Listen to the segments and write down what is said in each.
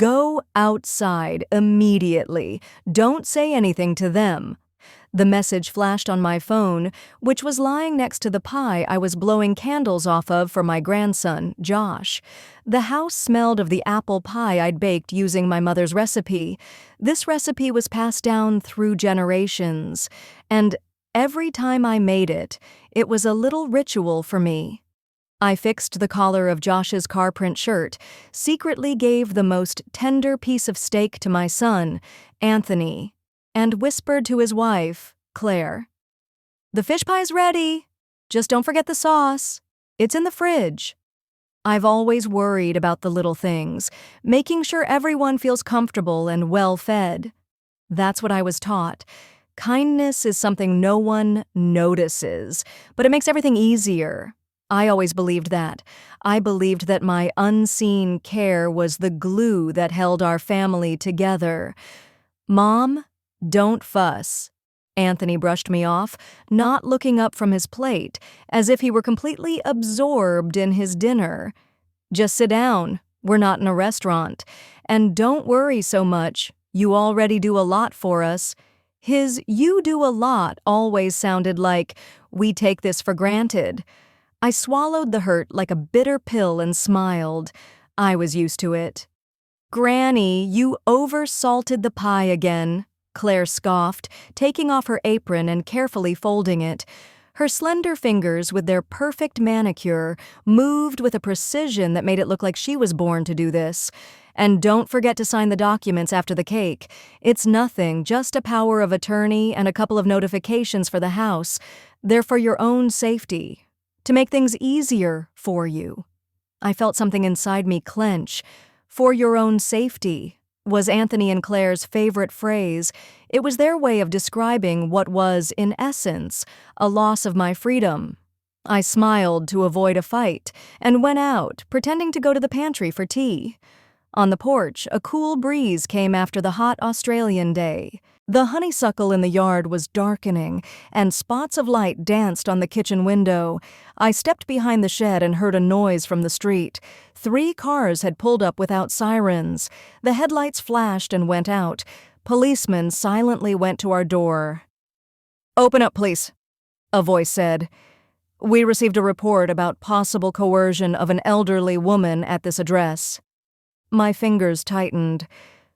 Go outside immediately. Don't say anything to them. The message flashed on my phone, which was lying next to the pie I was blowing candles off of for my grandson, Josh. The house smelled of the apple pie I'd baked using my mother's recipe. This recipe was passed down through generations, and every time I made it, it was a little ritual for me. I fixed the collar of Josh's car print shirt, secretly gave the most tender piece of steak to my son, Anthony, and whispered to his wife, Claire, "The fish pie's ready. Just don't forget the sauce. It's in the fridge." I've always worried about the little things, making sure everyone feels comfortable and well-fed. That's what I was taught. Kindness is something no one notices, but it makes everything easier. I always believed that. I believed that my unseen care was the glue that held our family together. "Mom, don't fuss." Anthony brushed me off, not looking up from his plate, as if he were completely absorbed in his dinner. "Just sit down. We're not in a restaurant. And don't worry so much. You already do a lot for us." His "you do a lot" always sounded like, "We take this for granted." I swallowed the hurt like a bitter pill and smiled. I was used to it. "Granny, you over-salted the pie again," Claire scoffed, taking off her apron and carefully folding it. Her slender fingers, with their perfect manicure, moved with a precision that made it look like she was born to do this. "And don't forget to sign the documents after the cake. It's nothing, just a power of attorney and a couple of notifications for the house. They're for your own safety, to make things easier for you." I felt something inside me clench. "For your own safety" was Anthony and Claire's favorite phrase. It was their way of describing what was, in essence, a loss of my freedom. I smiled to avoid a fight and went out, pretending to go to the pantry for tea. On the porch, a cool breeze came after the hot Australian day. The honeysuckle in the yard was darkening, and spots of light danced on the kitchen window. I stepped behind the shed and heard a noise from the street. 3 cars had pulled up without sirens. The headlights flashed and went out. Policemen silently went to our door. "Open up, please," a voice said. "We received a report about possible coercion of an elderly woman at this address." My fingers tightened.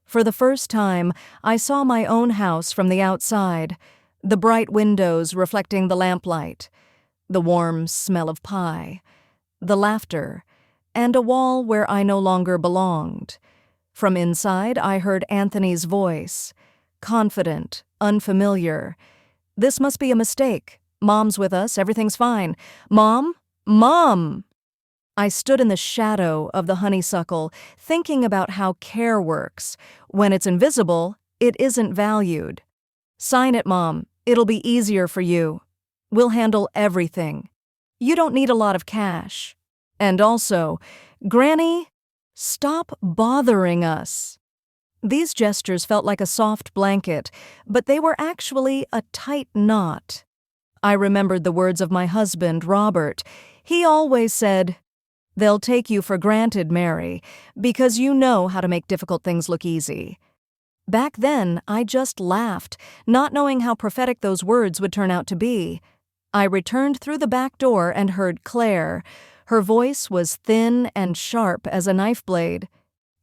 For the first time, I saw my own house from the outside, the bright windows reflecting the lamplight, the warm smell of pie, the laughter, and a wall where I no longer belonged. From inside, I heard Anthony's voice, confident, unfamiliar. "This must be a mistake. Mom's with us, everything's fine. Mom? Mom!" I stood in the shadow of the honeysuckle, thinking about how care works. When it's invisible, it isn't valued. "Sign it, Mom. It'll be easier for you. We'll handle everything. You don't need a lot of cash. And also, Granny, stop bothering us." These gestures felt like a soft blanket, but they were actually a tight knot. I remembered the words of my husband, Robert. He always said, "They'll take you for granted, Mary, because you know how to make difficult things look easy." Back then, I just laughed, not knowing how prophetic those words would turn out to be. I returned through the back door and heard Claire. Her voice was thin and sharp as a knife blade.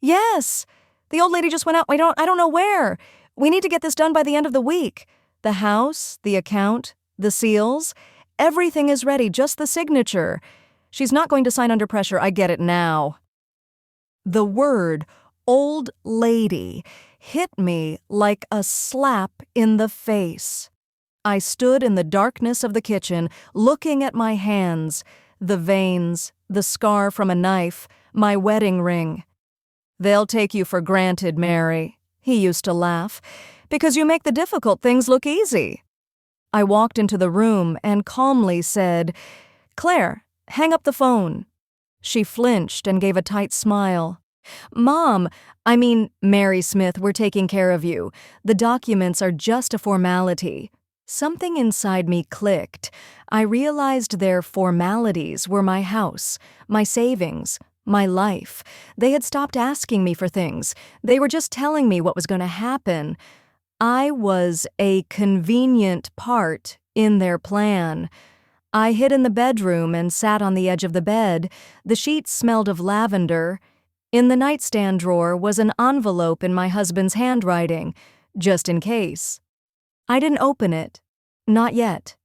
"Yes, the old lady just went out. I don't know where. We need to get this done by the end of the week. The house, the account, the seals, everything is ready, just the signature. She's not going to sign under pressure, I get it now." The word, old lady, hit me like a slap in the face. I stood in the darkness of the kitchen, looking at my hands, the veins, the scar from a knife, my wedding ring. "They'll take you for granted, Mary," he used to laugh, "because you make the difficult things look easy." I walked into the room and calmly said, "Claire, hang up the phone." She flinched and gave a tight smile. Mary Smith, we're taking care of you. The documents are just a formality." Something inside me clicked. I realized their formalities were my house, my savings, my life. They had stopped asking me for things. They were just telling me what was going to happen. I was a convenient part in their plan. I hid in the bedroom and sat on the edge of the bed. The sheets smelled of lavender. In the nightstand drawer was an envelope in my husband's handwriting, just in case. I didn't open it. Not yet.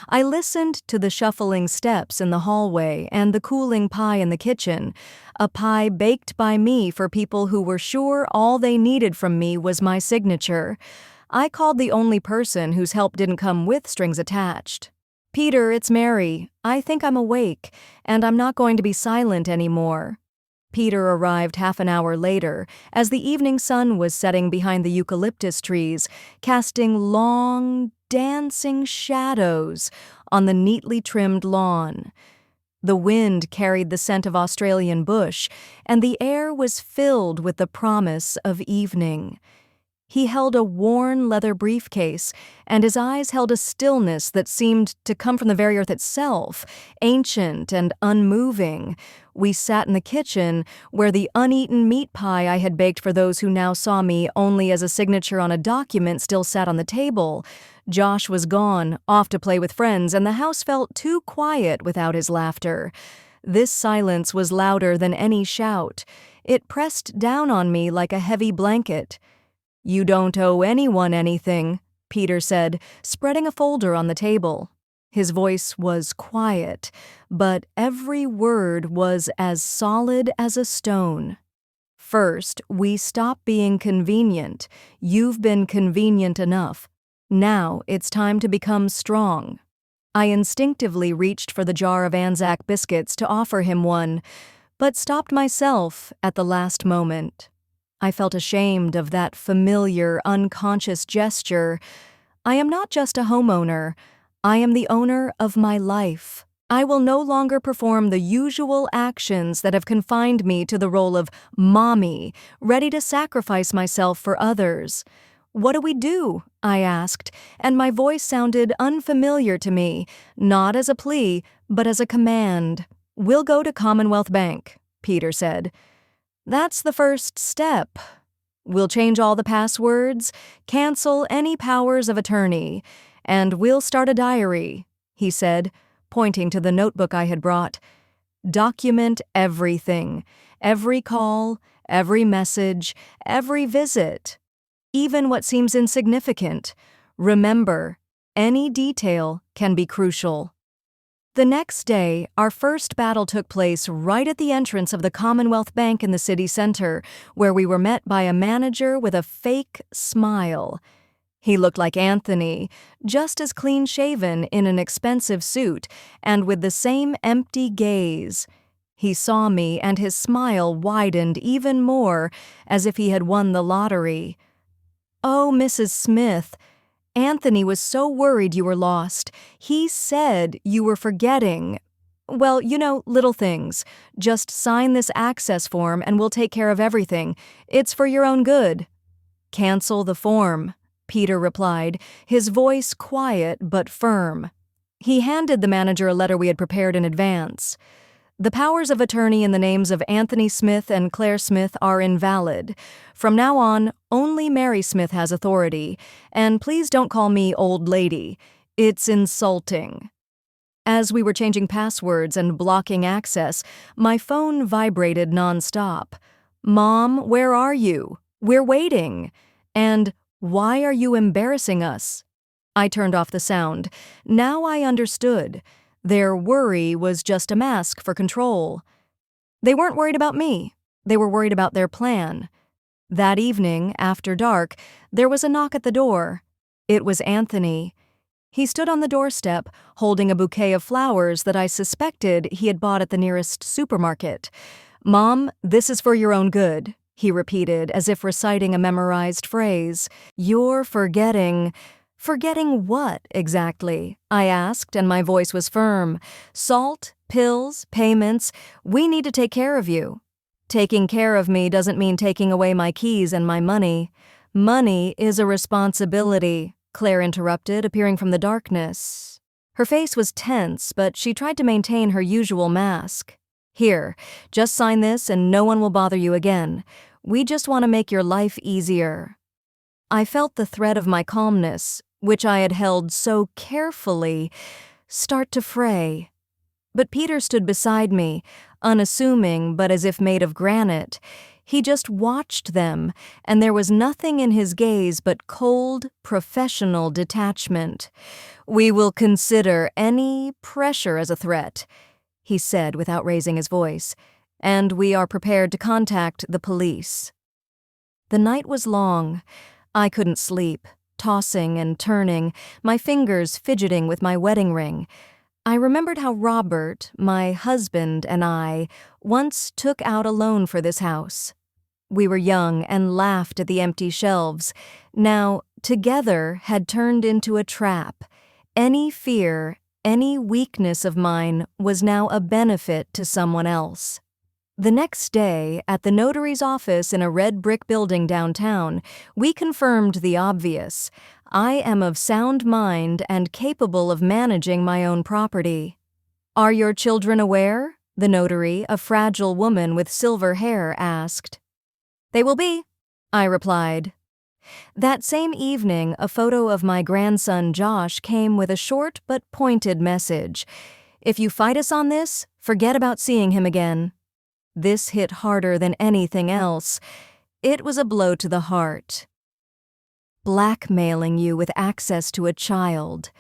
I listened to the shuffling steps in the hallway and the cooling pie in the kitchen, a pie baked by me for people who were sure all they needed from me was my signature. I called the only person whose help didn't come with strings attached. "Peter, it's Mary. I think I'm awake, and I'm not going to be silent anymore." Peter arrived half an hour later, as the evening sun was setting behind the eucalyptus trees, casting long, dancing shadows on the neatly trimmed lawn. The wind carried the scent of Australian bush, and the air was filled with the promise of evening. He held a worn leather briefcase, and his eyes held a stillness that seemed to come from the very earth itself, ancient and unmoving. We sat in the kitchen, where the uneaten meat pie I had baked for those who now saw me only as a signature on a document still sat on the table. Josh was gone, off to play with friends, and the house felt too quiet without his laughter. This silence was louder than any shout. It pressed down on me like a heavy blanket. "You don't owe anyone anything," Peter said, spreading a folder on the table. His voice was quiet, but every word was as solid as a stone. "First, we stop being convenient. You've been convenient enough. Now it's time to become strong." I instinctively reached for the jar of Anzac biscuits to offer him one, but stopped myself at the last moment. I felt ashamed of that familiar, unconscious gesture. I am not just a homeowner. I am the owner of my life. I will no longer perform the usual actions that have confined me to the role of mommy, ready to sacrifice myself for others. "What do we do?" I asked, and my voice sounded unfamiliar to me, not as a plea, but as a command. "We'll go to Commonwealth Bank," Peter said. "That's the first step. We'll change all the passwords, cancel any powers of attorney, and we'll start a diary," he said, pointing to the notebook I had brought. "Document everything, every call, every message, every visit, even what seems insignificant. Remember, any detail can be crucial." The next day, our first battle took place right at the entrance of the Commonwealth Bank in the city center, where we were met by a manager with a fake smile. He looked like Anthony, just as clean-shaven in an expensive suit, and with the same empty gaze. He saw me, and his smile widened even more, as if he had won the lottery. "Oh, Mrs. Smith, Anthony was so worried you were lost. He said you were forgetting. Well, little things. Just sign this access form and we'll take care of everything. It's for your own good." "Cancel the form," Peter replied, his voice quiet but firm. He handed the manager a letter we had prepared in advance. "The powers of attorney in the names of Anthony Smith and Claire Smith are invalid. From now on, only Mary Smith has authority, and please don't call me old lady. It's insulting." As we were changing passwords and blocking access, my phone vibrated nonstop. "Mom, where are you? We're waiting." And, "Why are you embarrassing us?" I turned off the sound. Now I understood. Their worry was just a mask for control. They weren't worried about me. They were worried about their plan. That evening, after dark, there was a knock at the door. It was Anthony. He stood on the doorstep, holding a bouquet of flowers that I suspected he had bought at the nearest supermarket. "Mom, this is for your own good," he repeated, as if reciting a memorized phrase. "You're forgetting—" "Forgetting what, exactly?" I asked, and my voice was firm. "Salt, pills, payments. We need to take care of you." "Taking care of me doesn't mean taking away my keys and my money." "Money is a responsibility," Claire interrupted, appearing from the darkness. Her face was tense, but she tried to maintain her usual mask. Here, just sign this and no one will bother you again. We just want to make your life easier." I felt the thread of my calmness, which I had held so carefully, start to fray. But Peter stood beside me, unassuming but as if made of granite. He just watched them, and there was nothing in his gaze but cold, professional detachment. "We will consider any pressure as a threat," he said without raising his voice, "and we are prepared to contact the police." The night was long. I couldn't sleep, tossing and turning, my fingers fidgeting with my wedding ring. I remembered how Robert, my husband, and I once took out a loan for this house. We were young and laughed at the empty shelves. Now, together had turned into a trap. Any fear, any weakness of mine was now a benefit to someone else. The next day, at the notary's office in a red brick building downtown, we confirmed the obvious. I am of sound mind and capable of managing my own property. "Are your children aware?" the notary, a fragile woman with silver hair, asked. "They will be," I replied. That same evening, a photo of my grandson Josh came with a short but pointed message. "If you fight us on this, forget about seeing him again." This hit harder than anything else. It was a blow to the heart. "Blackmailing you with access to a child,"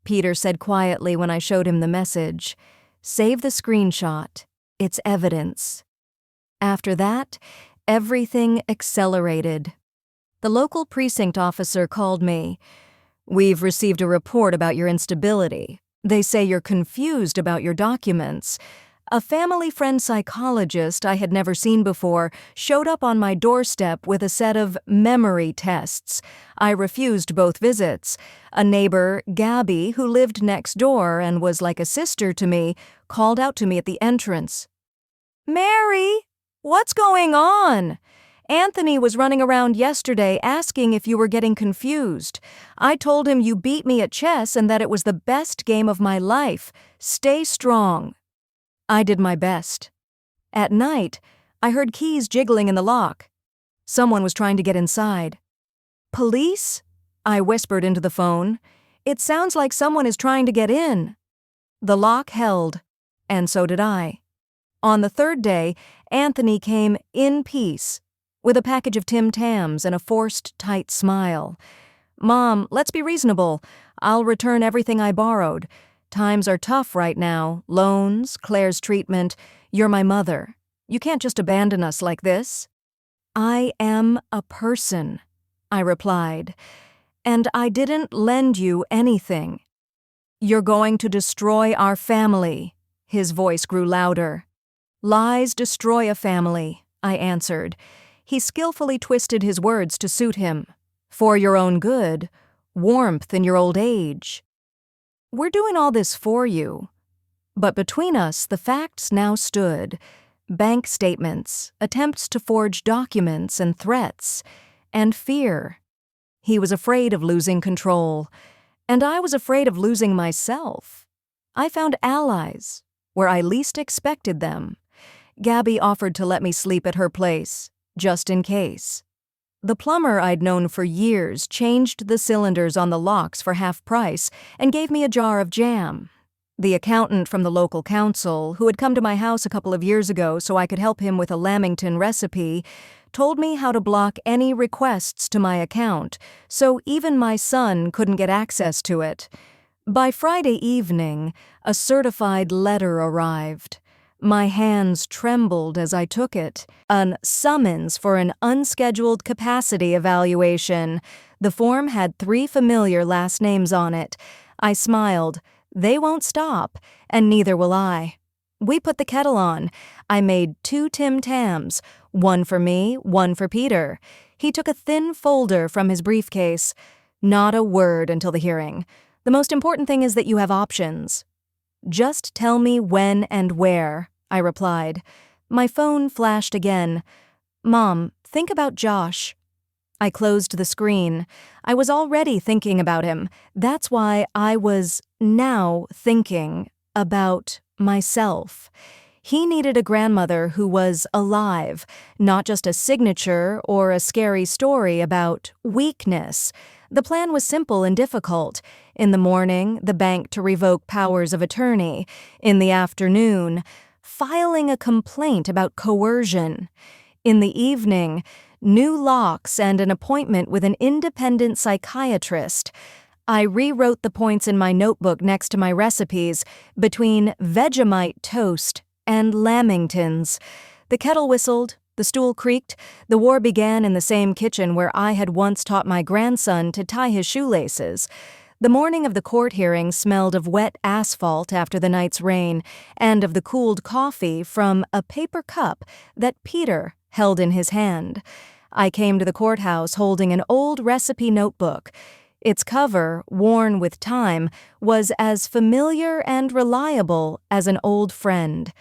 Peter said quietly when I showed him the message. "Save the screenshot. It's evidence." After that, everything accelerated. The local precinct officer called me. "We've received a report about your instability. They say you're confused about your documents." A family friend psychologist I had never seen before showed up on my doorstep with a set of memory tests. I refused both visits. A neighbor, Gabby, who lived next door and was like a sister to me, called out to me at the entrance. "Mary, what's going on? Anthony was running around yesterday asking if you were getting confused. I told him you beat me at chess and that it was the best game of my life. Stay strong." I did my best. At night, I heard keys jiggling in the lock. Someone was trying to get inside. "Police?" I whispered into the phone. "It sounds like someone is trying to get in." The lock held, and so did I. On the third day, Anthony came in peace, with a package of Tim Tams and a forced, tight smile. "Mom, let's be reasonable. I'll return everything I borrowed. Times are tough right now. Loans, Claire's treatment. You're my mother. You can't just abandon us like this." "I am a person," I replied, "and I didn't lend you anything." "You're going to destroy our family." His voice grew louder. "Lies destroy a family," I answered. He skillfully twisted his words to suit him. "For your own good, warmth in your old age. We're doing all this for you." But between us, the facts now stood. Bank statements, attempts to forge documents and threats, and fear. He was afraid of losing control, and I was afraid of losing myself. I found allies where I least expected them. Gabby offered to let me sleep at her place, just in case. The plumber I'd known for years changed the cylinders on the locks for half price and gave me a jar of jam. The accountant from the local council, who had come to my house a couple of years ago so I could help him with a Lamington recipe, told me how to block any requests to my account, so even my son couldn't get access to it. By Friday evening, a certified letter arrived. My hands trembled as I took it. A summons for an unscheduled capacity evaluation. The form had 3 familiar last names on it. I smiled. They won't stop, and neither will I. We put the kettle on. I made 2 Tim Tams, one for me, one for Peter. He took a thin folder from his briefcase. "Not a word until the hearing. The most important thing is that you have options." "Just tell me when and where," I replied. My phone flashed again. "Mom, think about Josh." I closed the screen. I was already thinking about him. That's why I was now thinking about myself. He needed a grandmother who was alive, not just a signature or a scary story about weakness. The plan was simple and difficult. In the morning, the bank to revoke powers of attorney. In the afternoon, filing a complaint about coercion. In the evening, new locks and an appointment with an independent psychiatrist. I rewrote the points in my notebook next to my recipes between Vegemite toast and lamingtons. The kettle whistled, the stool creaked. The war began in the same kitchen where I had once taught my grandson to tie his shoelaces. The morning of the court hearing smelled of wet asphalt after the night's rain and of the cooled coffee from a paper cup that Peter held in his hand. I came to the courthouse holding an old recipe notebook. Its cover, worn with time, was as familiar and reliable as an old friend.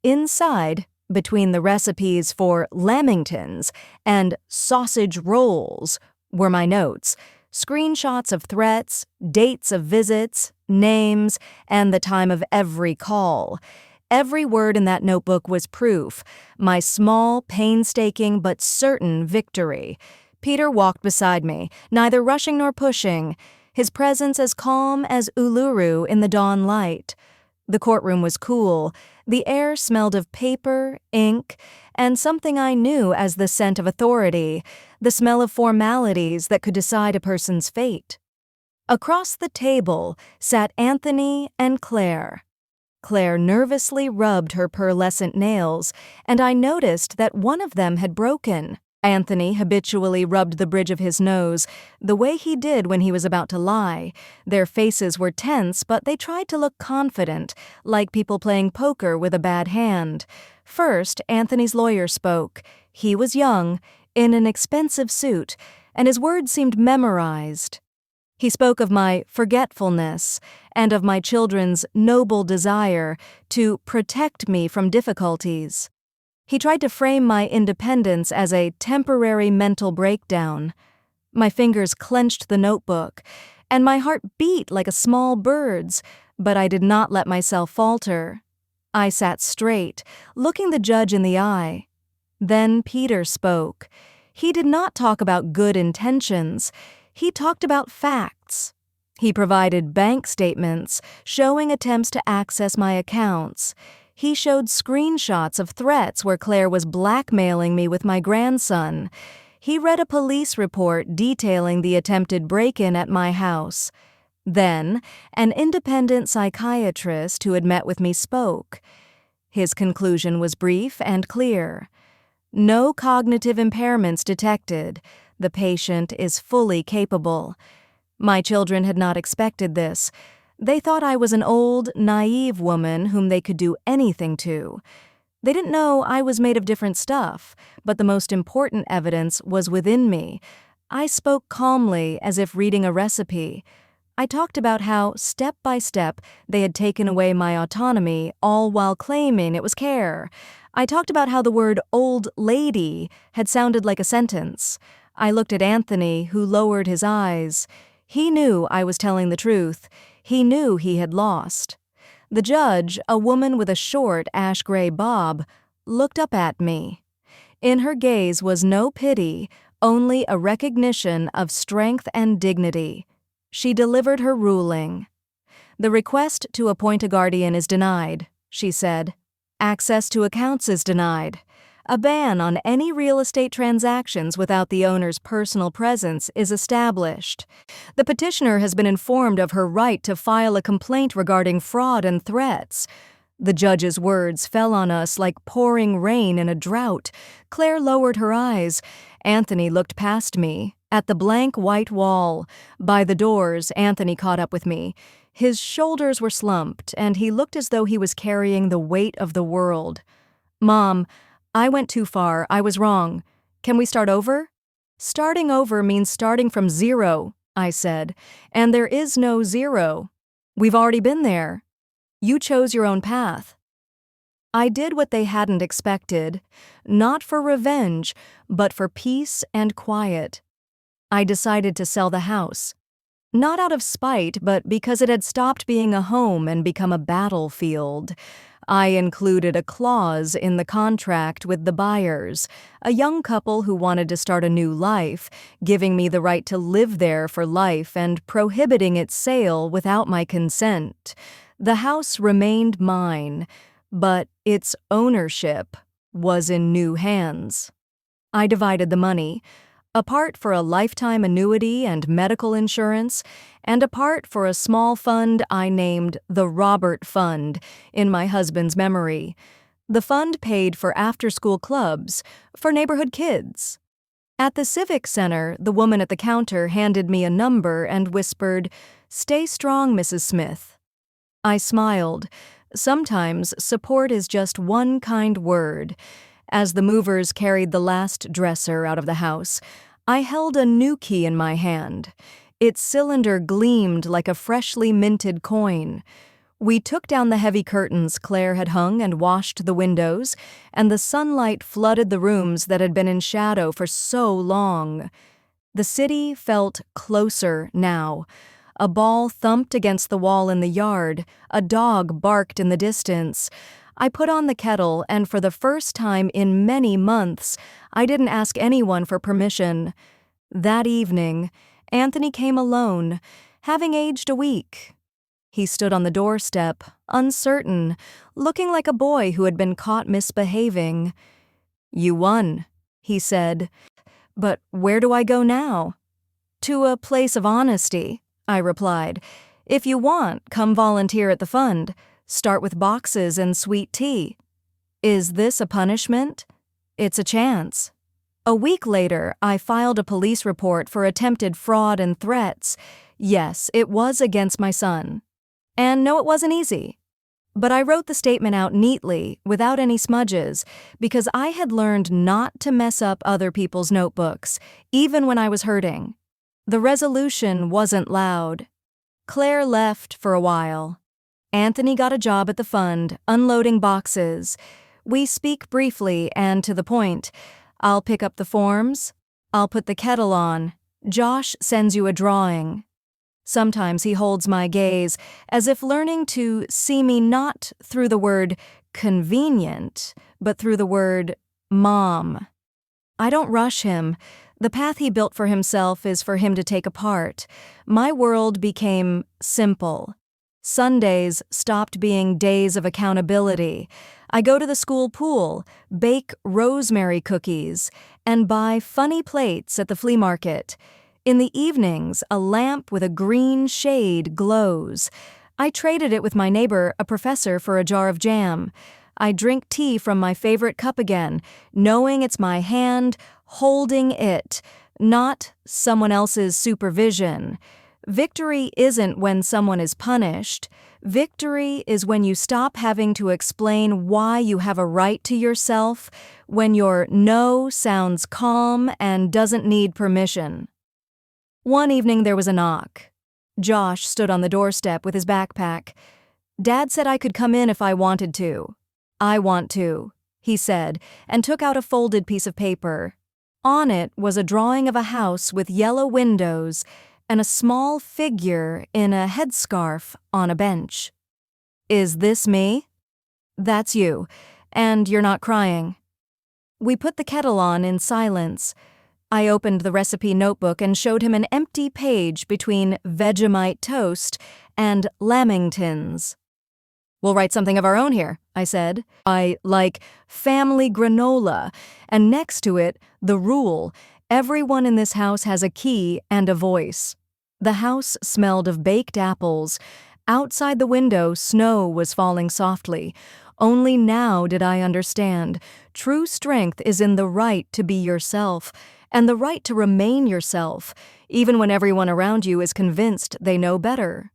Inside, between the recipes for lamingtons and sausage rolls, were my notes, screenshots of threats, dates of visits, names, and the time of every call. Every word in that notebook was proof, my small, painstaking but certain victory. Peter walked beside me, neither rushing nor pushing, his presence as calm as Uluru in the dawn light. The courtroom was cool. The air smelled of paper, ink, and something I knew as the scent of authority, the smell of formalities that could decide a person's fate. Across the table sat Anthony and Claire. Claire nervously rubbed her pearlescent nails, and I noticed that one of them had broken. Anthony habitually rubbed the bridge of his nose, the way he did when he was about to lie. Their faces were tense, but they tried to look confident, like people playing poker with a bad hand. First, Anthony's lawyer spoke. He was young, in an expensive suit, and his words seemed memorized. He spoke of my forgetfulness and of my children's noble desire to protect me from difficulties. He tried to frame my independence as a temporary mental breakdown. My fingers clenched the notebook, and my heart beat like a small bird's, but I did not let myself falter. I sat straight, looking the judge in the eye. Then Peter spoke. He did not talk about good intentions. He talked about facts. He provided bank statements showing attempts to access my accounts. He showed screenshots of threats where Claire was blackmailing me with my grandson. He read a police report detailing the attempted break-in at my house. Then, an independent psychiatrist who had met with me spoke. His conclusion was brief and clear. No cognitive impairments detected. The patient is fully capable. My children had not expected this. They thought I was an old, naive woman whom they could do anything to. They didn't know I was made of different stuff, but the most important evidence was within me. I spoke calmly, as if reading a recipe. I talked about how, step by step, they had taken away my autonomy, all while claiming it was care. I talked about how the word old lady had sounded like a sentence. I looked at Anthony, who lowered his eyes. He knew I was telling the truth. He knew he had lost. The judge, a woman with a short ash-gray bob, looked up at me. In her gaze was no pity, only a recognition of strength and dignity. She delivered her ruling. "The request to appoint a guardian is denied," she said. "Access to accounts is denied. A ban on any real estate transactions without the owner's personal presence is established. The petitioner has been informed of her right to file a complaint regarding fraud and threats." The judge's words fell on us like pouring rain in a drought. Claire lowered her eyes. Anthony looked past me, at the blank white wall. By the doors, Anthony caught up with me. His shoulders were slumped, and he looked as though he was carrying the weight of the world. "Mom, I went too far. I was wrong. Can we start over?" "Starting over means starting from zero," I said, "and there is no zero. We've already been there. You chose your own path." I did what they hadn't expected, not for revenge, but for peace and quiet. I decided to sell the house. Not out of spite, but because it had stopped being a home and become a battlefield. I included a clause in the contract with the buyers, a young couple who wanted to start a new life, giving me the right to live there for life and prohibiting its sale without my consent. The house remained mine, but its ownership was in new hands. I divided the money, a part for a lifetime annuity and medical insurance, and a part for a small fund I named the Robert Fund in my husband's memory. The fund paid for after-school clubs for neighborhood kids. At the Civic Center, the woman at the counter handed me a number and whispered, "Stay strong, Mrs. Smith." I smiled. Sometimes support is just one kind word. As the movers carried the last dresser out of the house, I held a new key in my hand. Its cylinder gleamed like a freshly minted coin. We took down the heavy curtains Claire had hung and washed the windows, and the sunlight flooded the rooms that had been in shadow for so long. The city felt closer now. A ball thumped against the wall in the yard. A dog barked in the distance. I put on the kettle, and for the first time in many months, I didn't ask anyone for permission. That evening, Anthony came alone, having aged a week. He stood on the doorstep, uncertain, looking like a boy who had been caught misbehaving. "You won," he said. "But where do I go now?" "To a place of honesty," I replied. "If you want, come volunteer at the fund. Start with boxes and sweet tea." "Is this a punishment?" "It's a chance." A week later, I filed a police report for attempted fraud and threats. Yes, it was against my son. And no, it wasn't easy. But I wrote the statement out neatly, without any smudges, because I had learned not to mess up other people's notebooks, even when I was hurting. The resolution wasn't loud. Claire left for a while. Anthony got a job at the fund, unloading boxes. We speak briefly and to the point. "I'll pick up the forms. I'll put the kettle on. Josh sends you a drawing." Sometimes he holds my gaze, as if learning to see me not through the word convenient, but through the word mom. I don't rush him. The path he built for himself is for him to take apart. My world became simple. Sundays stopped being days of accountability. I go to the school pool, bake rosemary cookies, and buy funny plates at the flea market. In the evenings, a lamp with a green shade glows. I traded it with my neighbor, a professor, for a jar of jam. I drink tea from my favorite cup again, knowing it's my hand holding it, not someone else's supervision. Victory isn't when someone is punished. Victory is when you stop having to explain why you have a right to yourself, when your no sounds calm and doesn't need permission. One evening there was a knock. Josh stood on the doorstep with his backpack. "Dad said I could come in if I wanted to." "I want to," he said, and took out a folded piece of paper. On it was a drawing of a house with yellow windows and a small figure in a headscarf on a bench. "Is this me?" "That's you, and you're not crying." We put the kettle on in silence. I opened the recipe notebook and showed him an empty page between Vegemite toast and lamingtons. "We'll write something of our own here," I said. "I like family granola, and next to it, the rule, everyone in this house has a key and a voice." The house smelled of baked apples. Outside the window, snow was falling softly. Only now did I understand. True strength is in the right to be yourself, and the right to remain yourself, even when everyone around you is convinced they know better.